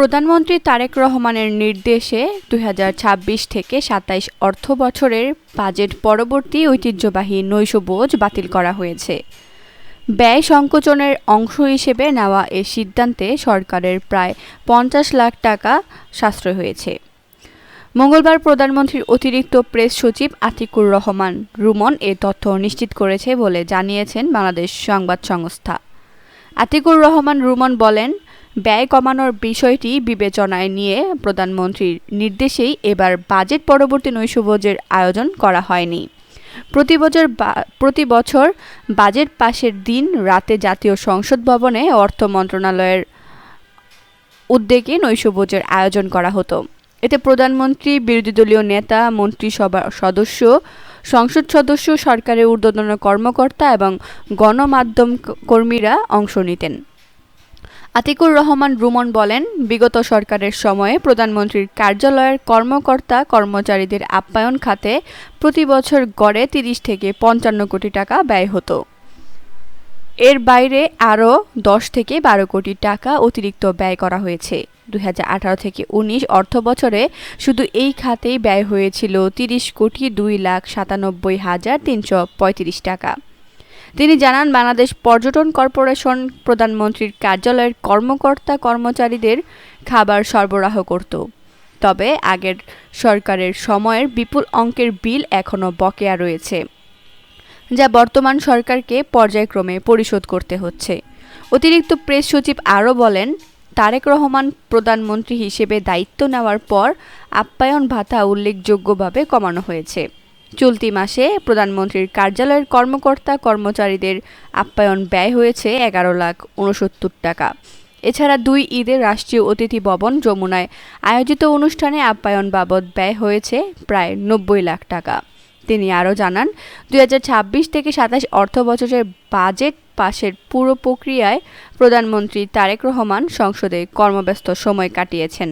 প্রধানমন্ত্রী তারেক রহমানের নির্দেশে ২০২৬ থেকে ২৭ অর্থবছরের বাজেট পরবর্তী ঐতিহ্যবাহী নৈশভোজ বাতিল করা হয়েছে। ব্যয় সংকোচনের অংশ হিসেবে নেওয়া এ সিদ্ধান্তে সরকারের প্রায় ৫০ লাখ টাকা সাশ্রয় হয়েছে। মঙ্গলবার প্রধানমন্ত্রীর অতিরিক্ত প্রেস সচিব আতিকুর রহমান রুমন এ তথ্য নিশ্চিত করেছে বলে জানিয়েছেন বাংলাদেশ সংবাদ সংস্থা। আতিকুর রহমান রুমন বলেন, ব্যয় কমানোর বিষয়টি বিবেচনায় নিয়ে প্রধানমন্ত্রীর নির্দেশেই এবার বাজেট পরবর্তী নৈশভোজের আয়োজন করা হয়নি। প্রতি বছর বাজেট পাশের দিন রাতে জাতীয় সংসদ ভবনে অর্থ মন্ত্রণালয়ের উদ্যোগে নৈশভোজের আয়োজন করা হতো। এতে প্রধানমন্ত্রী, বিরোধী দলীয় নেতা, মন্ত্রিসভার সদস্য, সংসদ সদস্য, সরকারের ঊর্ধ্বতন কর্মকর্তা এবং গণমাধ্যম কর্মীরা অংশ নিতেন। আতিকুর রহমান রুমন বলেন, বিগত সরকারের সময়ে প্রধানমন্ত্রীর কার্যালয়ের কর্মকর্তা কর্মচারীদের আপ্যায়ন খাতে প্রতি বছর গড়ে ৩০ থেকে ৫৫ কোটি টাকা ব্যয় হতো। এর বাইরে আরও ১০ থেকে ১২ কোটি টাকা অতিরিক্ত ব্যয় করা হয়েছে। ২০১৮ থেকে ১৯ অর্থবছরে শুধু এই খাতেই ব্যয় হয়েছিল ৩০,২,৯৭,৩৩৫ টাকা। তিনি জানান, বাংলাদেশ পর্যটন কর্পোরেশন প্রধানমন্ত্রীর কার্যালয়ের কর্মকর্তা কর্মচারীদের খাবার সরবরাহ করত। তবে আগের সরকারের সময়ের বিপুল অঙ্কের বিল এখনও বকেয়া রয়েছে, যা বর্তমান সরকারকে পর্যায়ক্রমে পরিশোধ করতে হচ্ছে। অতিরিক্ত প্রেস সচিব আরও বলেন, তারেক রহমান প্রধানমন্ত্রী হিসেবে দায়িত্ব নেওয়ার পর আপ্যায়ন ভাতা উল্লেখযোগ্যভাবে কমানো হয়েছে। চলতি মাসে প্রধানমন্ত্রীর কার্যালয়ের কর্মকর্তা কর্মচারীদের আপ্যায়ন ব্যয় হয়েছে ১১,৬৯,০০০ টাকা। এছাড়া ২ ঈদে রাষ্ট্রীয় অতিথি ভবন যমুনায় আয়োজিত অনুষ্ঠানে আপ্যায়ন বাবদ ব্যয় হয়েছে প্রায় ৯০ লাখ টাকা। তিনি আরও জানান, ২০২৬ থেকে ২৭ অর্থবছরের বাজেট পাশের পুরো প্রক্রিয়ায় প্রধানমন্ত্রী তারেক রহমান সংসদে কর্মব্যস্ত সময় কাটিয়েছেন।